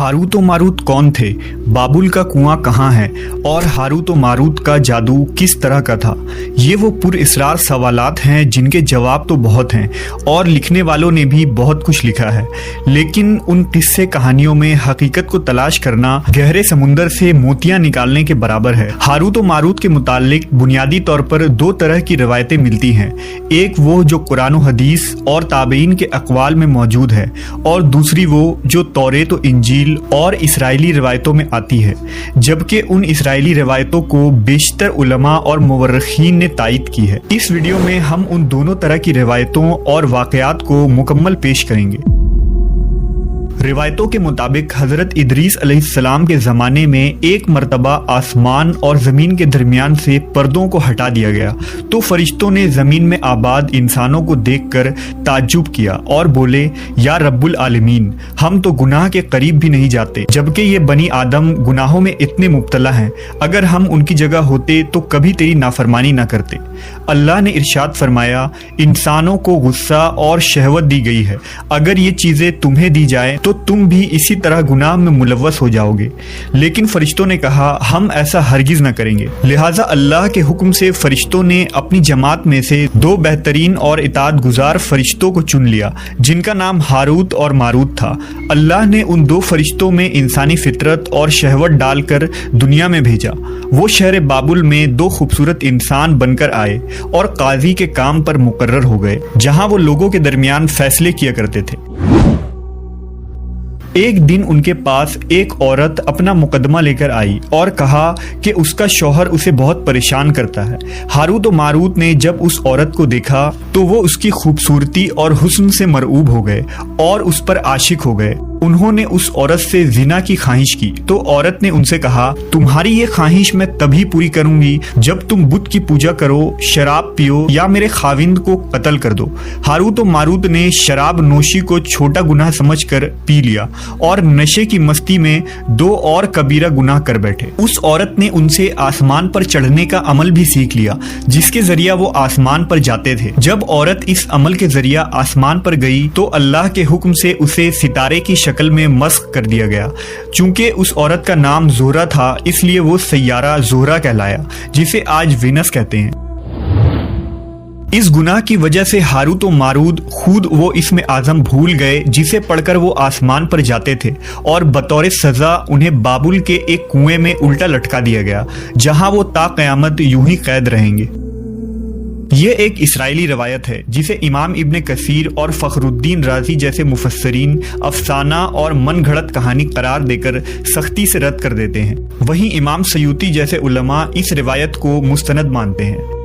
Harut व Marut कौन थे, बाबुल का कुआं कहाँ है और हारूत व मारूत का जादू किस तरह का था। ये वो पुरअसरार सवालात हैं जिनके जवाब तो बहुत हैं और लिखने वालों ने भी बहुत कुछ लिखा है, लेकिन उन किस्से कहानियों में हकीकत को तलाश करना गहरे समुंदर से मोतियां निकालने के बराबर है। हारूत व मारूत के मुतालिक बुनियादी तौर पर दो तरह की रवायतें मिलती हैं, एक वो जो कुरान व हदीस और ताबईन के अक़वाल में मौजूद है और दूसरी वो जो तौरेत व इंजील और इसराइली रिवायतों में आती है, जबकि उन इसराइली रिवायतों को बेशतर उलमा और मुवर्रिखीन ने तायद की है। इस वीडियो में हम उन दोनों तरह की रिवायतों और वाक़यात को मुकम्मल पेश करेंगे। रिवायतों के मुताबिक हज़रत इदरीस अलैहिस्सलाम के ज़माने में एक मरतबा आसमान और ज़मीन के दरमियान से पर्दों को हटा दिया गया तो फरिश्तों ने ज़मीन में आबाद इंसानों को देखकर ताज्जुब किया और बोले, या रब्बुल आलमीन, हम तो गुनाह के करीब भी नहीं जाते, जबकि ये बनी आदम गुनाहों में इतने मुब्तला हैं। अगर हम उनकी जगह होते तो कभी तेरी नाफरमानी ना करते। अल्लाह ने इरशाद फरमाया, इंसानों को गुस्सा और शहवत दी गई है, अगर ये चीज़ें तुम्हें दी जाए तो तुम भी इसी तरह गुनाह में मुलव्वस हो जाओगे। लेकिन फरिश्तों ने कहा, हम ऐसा हरगिज न करेंगे। लिहाजा अल्लाह के हुक्म से फरिश्तों ने अपनी जमात में से दो बेहतरीन और इताअत गुजार फरिश्तों को चुन लिया, जिनका नाम हारूत और मारूत था। अल्लाह ने उन दो फरिश्तों में इंसानी फितरत और शहवत डालकर दुनिया में भेजा। वो शहर बाबुल में दो खूबसूरत इंसान बनकर आए और काजी के काम पर मुकर्रर हो गए, जहां वो लोगों के दरमियान फैसले किया करते थे। एक दिन उनके पास एक औरत अपना मुकदमा लेकर आई और कहा कि उसका शौहर उसे बहुत परेशान करता है। हारूत व मारूत ने जब उस औरत को देखा तो वो उसकी खूबसूरती और हुस्न से मरऊब हो गए और उस पर आशिक हो गए। उन्होंने उस औरत से जिना की ख्वाहिश की तो औरत ने उनसे कहा, तुम्हारी ये ख्वाहिश मैं तभी पूरी करूंगी जब तुम बुत की पूजा करो, शराब पियो या मेरे खाविंद को कत्ल कर दो। हारूत व मारूत ने शराब नोशी को छोटा गुनाह समझकर पी लिया और नशे की मस्ती में दो और कबीरा गुनाह कर बैठे। उस औरत ने उनसे आसमान पर चढ़ने का अमल भी सीख लिया, जिसके जरिया वो आसमान पर जाते थे। जब औरत इस अमल के जरिया आसमान पर गई तो अल्लाह के हुक्म से उसे सितारे की शक्ल में मस्ख कर दिया गया। चूंकि उस औरत का नाम ज़ोहरा था, इसलिए वो सैयारा ज़ोहरा कहलाया, जिसे आज वीनस कहते हैं। इस गुनाह की वजह से हारूत व मारूत खुद वो इसमें आज़म भूल गए जिसे पढ़कर वो आसमान पर जाते थे और बतौर सज़ा उन्हें बाबुल के एक कुएं में उल्टा लटका दिया गया, जहां वो ता क़यामत यूं ही कैद रहेंगे। ये एक इसराइली रवायत है जिसे इमाम इब्न कसीर और फ़खरुद्दीन राज़ी जैसे मुफस्सरीन अफसाना और मन घड़त कहानी करार देकर सख्ती से रद्द कर देते हैं। वहीं इमाम सयूती जैसे उलमा इस रिवायत को मुस्तनद मानते हैं।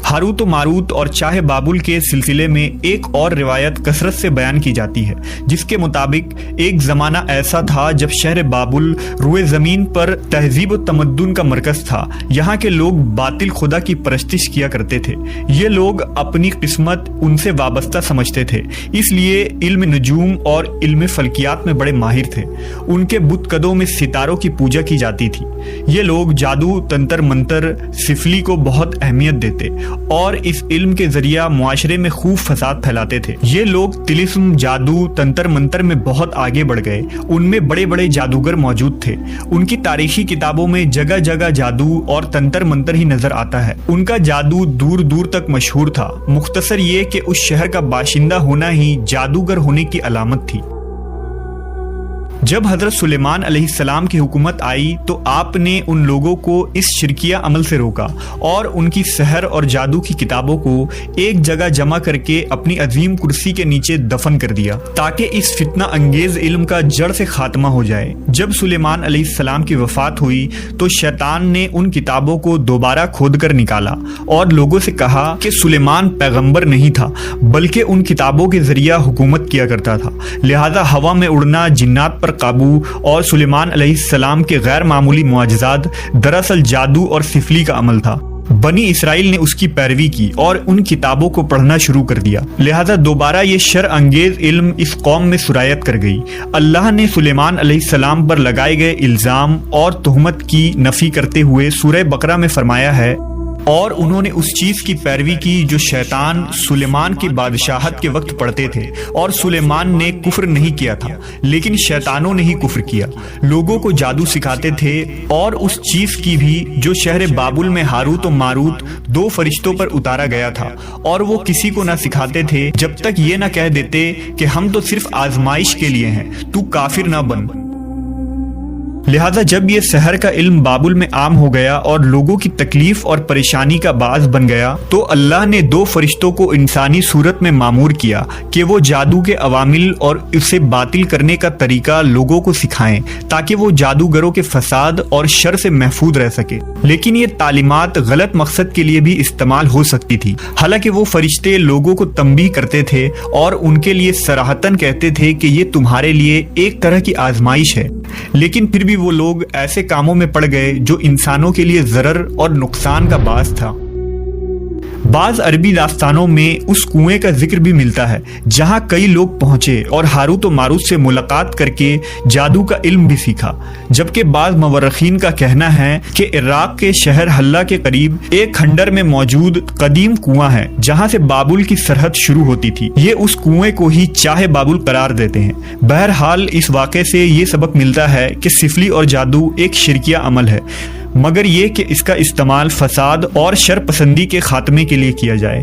हारूत व मारूत और चाहे बाबुल के सिलसिले में एक और रिवायत कसरत से बयान की जाती है, जिसके मुताबिक एक ज़माना ऐसा था जब शहर बाबुल रुए ज़मीन पर तहजीब व तमद्दुन का मरकज़ था। यहाँ के लोग बातिल खुदा की परस्तिश किया करते थे। ये लोग अपनी किस्मत उनसे वाबस्ता समझते थे, इसलिए इल्म नजूम और इल्म फल्कियात में बड़े माहिर थे। उनके बुतकदों में सितारों की पूजा की जाती थी। ये लोग जादू, तंत्र मंत्र, सिफली को बहुत अहमियत देते और इस इल्म के जरिया मुआशरे में खूब फसाद फैलाते थे। ये लोग तिलिस्म, जादू, तंत्र मंत्र में बहुत आगे बढ़ गए। उनमें बड़े बड़े जादूगर मौजूद थे। उनकी तारीखी किताबों में जगह जगह जादू और तंत्र मंत्र ही नजर आता है। उनका जादू दूर दूर तक मशहूर था। मुख्तसर ये कि उस शहर का बाशिंदा होना ही जादूगर होने की अलामत थी। जब हजरत सुलेमान अलैहिस्सलाम की हुकूमत आई तो आपने उन लोगों को इस शिरकिया अमल से रोका और उनकी सहर और जादू की किताबों को एक जगह जमा करके अपनी अजीम कुर्सी के नीचे दफन कर दिया, ताकि इस फितना अंगेज इल्म का जड़ से खात्मा हो जाए। जब सुलेमान अलैहिस्सलाम की वफात हुई तो शैतान ने उन किताबों को दोबारा खोद कर निकाला और लोगों से कहा कि सुलेमान पैगंबर नहीं था, बल्कि उन किताबों के जरिया हुकूमत किया करता था। लिहाजा हवा में उड़ना, जिन्नात पर काबू और सुलेमान अलैहिस्सलाम के गैर मामूली मुआजिज़ात दरअसल जादू और सिफली का अमल था। बनी इसराइल ने उसकी पैरवी की और उन किताबों को पढ़ना शुरू कर दिया। लिहाजा दोबारा ये शर अंगेज इल्म इस कौम में सुरायत कर गई। अल्लाह ने सुलेमान अलैहिस्सलाम पर लगाए गए इल्ज़ाम और तुहमत की नफ़ी करते हुए सूरह बकरा में फरमाया है, اور انہوں نے اس چیز کی پیروی کی جو شیطان سلیمان کی بادشاہت کے وقت پڑھتے تھے، اور سلیمان نے کفر نہیں کیا تھا لیکن شیطانوں نے ہی کفر کیا۔ لوگوں کو جادو سکھاتے تھے، اور اس چیز کی بھی جو شہر بابل میں ہاروت و ماروت 2 فرشتوں پر اتارا گیا تھا، اور وہ کسی کو نہ سکھاتے تھے جب تک یہ نہ کہہ دیتے کہ ہم تو صرف آزمائش کے لیے ہیں، تو کافر نہ بن۔ لہذا جب یہ سحر کا علم بابل میں عام ہو گیا اور لوگوں کی تکلیف اور پریشانی کا باعث بن گیا، تو اللہ نے 2 فرشتوں کو انسانی صورت میں مامور کیا کہ وہ جادو کے عوامل اور اسے باطل کرنے کا طریقہ لوگوں کو سکھائیں تاکہ وہ جادوگروں کے فساد اور شر سے محفوظ رہ سکے۔ لیکن یہ تعلیمات غلط مقصد کے لیے بھی استعمال ہو سکتی تھی۔ حالانکہ وہ فرشتے لوگوں کو تنبیہ کرتے تھے اور ان کے لیے صراحتاً کہتے تھے کہ یہ تمہارے لیے ایک طرح کی آزمائش ہے، لیکن پھر بھی وہ لوگ ایسے کاموں میں پڑ گئے جو انسانوں کے لیے ضرر اور نقصان کا باعث تھا۔ بعض عربی داستانوں میں اس کنویں کا ذکر بھی ملتا ہے جہاں کئی لوگ پہنچے اور ہاروت و ماروت سے ملاقات کر کے جادو کا علم بھی سیکھا، جبکہ بعض مورخین کا کہنا ہے کہ عراق کے شہر حلہ کے قریب ایک کھنڈر میں موجود قدیم کنواں ہے جہاں سے بابل کی سرحد شروع ہوتی تھی۔ یہ اس کنویں کو ہی چاہے بابل قرار دیتے ہیں۔ بہرحال اس واقعے سے یہ سبق ملتا ہے کہ سفلی اور جادو ایک شرکیہ عمل ہے، مگر یہ کہ اس کا استعمال فساد اور شر پسندی کے خاتمے کے لیے کیا جائے۔